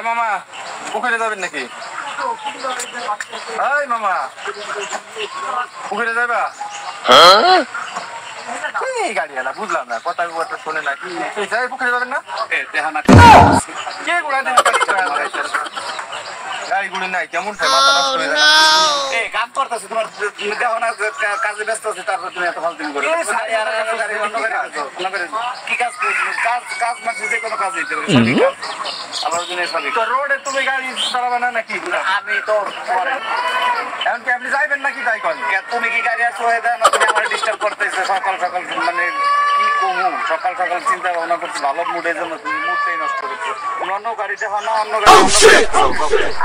মামা পুকুরে যাবেন নাকি? এই মামা পুকুরে যাবা? গাড়িওয়ালা বুঝলাম না, কথা শোনে না। কি পুকুরে যাবেন না? কে গুড়া দিন গাড়ি গুড়ি নাই, কেমন কাম করতেছে তোমার দেখো না, কাজে ব্যস্ত আছে, তারপর তুমি এত ফালতু করো। কি কাজ কাজ মাসে যে কোনো কাজ দিতে রোডে তুমি গাড়ি চালাবে না নাকি? আমি তো এমনকি আপনি যাইবেন নাকি? তাই করেন তুমি কি গাড়ি আছো না, তুমি আমার ডিস্টার্ব করতেছো সকাল সকাল। মানে কি কমু, সকাল সকাল চিন্তা ভাবনা করছি ভালো মুডের জন্য, তুমি মুডটাই নষ্ট করছো। অন্য গাড়িতে হয় না, অন্য গাড়ি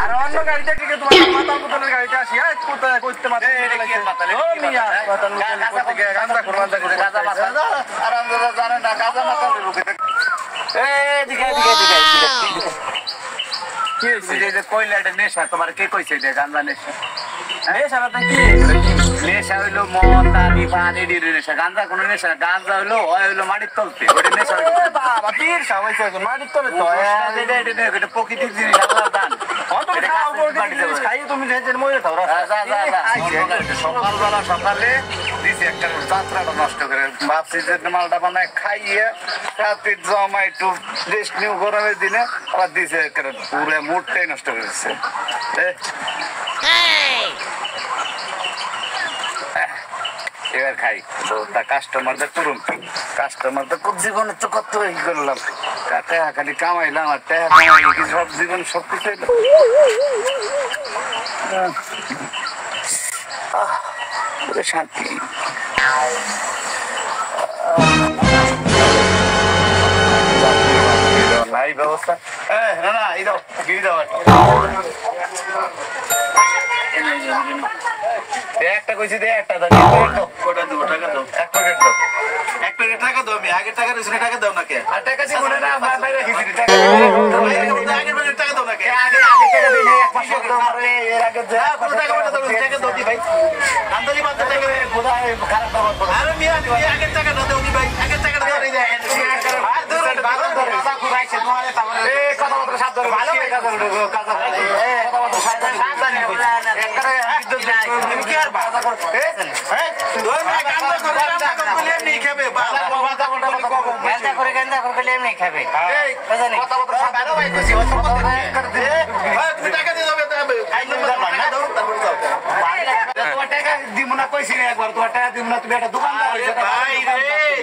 আর অন্য গাড়িটা কি তোমার মাতাল বোতলের গাড়িটা আসি কোথায় করতে পারে? জানে না গাঁজা মাতালের রূপে কইলে এটা নেশা। তোমার কে কইছে যে গাঁজা নেশা? নেশা হইলো মদ, দাবি, পানি, নেশা। গাঁজা কোনো নেশা না। গাঁজা হইলো মাটির তলতে, ওটা নেশা মাটির তলে প্রকৃতির জিনিস। আল্লাহ দান সকালবেলা সকালে দিছি একটা যাত্রাটা নষ্ট করে ভাবছি যে মালটা বানায় খাইয়ে রাত্রির জমা একটু রেস্ট নিউ গরমের দিনে আবার দিছে পুরো মুডটাই নষ্ট করেছে। এবার খাই তা কাস্টমারদের করুন, কাস্টমারদের খুব জীবনে তো কত ই করলাম, টাকা খালি কামাইলাম আর টাকা কামাই সব জীবন সবকিছু শান্তি। নাই ব্যবস্থা না এই দাও গিরি দাও একটা কইছি দে, একটা দাও টাকা দাও, এক প্যাকেট দাও, এক প্যাকেট টাকা দাও। আমি আগের টাকা দিছি, টাকা দাও না কে? আর টাকা দিব না, বাইরে রাখিছি টাকা। আগের প্যাকেট টাকা দাও না কে? আগে টাকা দিই না, 1-500 দাও। আরে এর আগে যা কত টাকা দাও, টাকা দাও দি ভাই। আমদানি বাদ টাকা দে, খোদায় খারাপ ব্যবহার করো। আরে মিয়া আগের টাকা দাও দি ভাই, আগের টাকা দাও রে। আর দূর বাবা দাদা খুরাইছে তোমারে তাহলে এই কথা বলতে সাথ ধরে ভালো কাজ করো, কাজ করো। এই কথা বলতে সাথ ধরে সাবধানে কইছে একবারে বিদ্যুৎ তুমি কি আর বাধা করো? এই ওই মে গান্দা করে এমনি খাবে, বাধা করে গান্দা করে এমনি খাবে। এই কথা বলতে সাথ ভালো ভাই কইছি ওই সম্পর্কে করে দে। ওই তুমি টাকা দিয়ে দাও তবে আই নম্বর না দাও, তারপর দাও। তোমার টাকা দিমু না কইছি না একবার, তোমার টাকা দিমু না, তুমি একটা দোকানদার হইছো ভাই রে।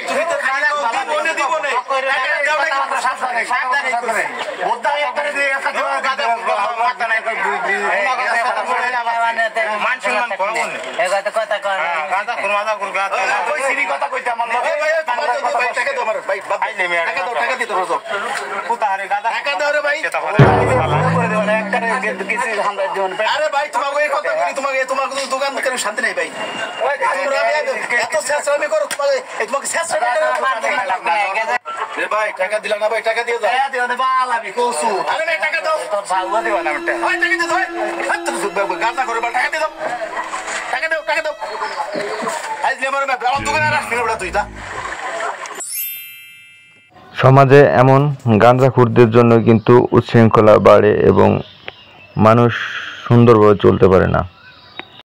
তুমি তো খালি দিব না সাবধানে করে বোধা একবারে দিয়ে একটা গাদা মাথা নাই কই মান সম্মান করো এই কথা কর গাদা কুরমাদা কুর গাদা কই সিরি কথা কইতে আমার লগে টাকা দাও আমার ভাই ভাই নেমে টাকা দাও, টাকা দিতে রোজ পুতারে গাদা টাকা দাও রে ভাই। আরে ভাই তোমাকে এই কথা বলি, তোমাকে দোকান করে শান্তি নাই ভাই। তোমরা এত শেষরামি করো, তোমাকে শেষরামি করে ভাই টাকা দিলা না ভাই, টাকা দিয়ে দাও। টাকা দিও না বাল আমি কইছু। আরে ভাই টাকা দাও, তোর ভালো দিবা না ওটা। ওই টাকা দে ভাই, হাত তো গাদা করে বাল টাকা দে দাও, টাকা দাও, টাকা দাও। আজ লেমার মে আমার দোকানে রাখবি না তুই তা। সমাজে এমন গাঁজাখুরদের জন্য কিন্তু উচ্ছৃঙ্খলা বাড়ে এবং মানুষ সুন্দরভাবে চলতে পারে না।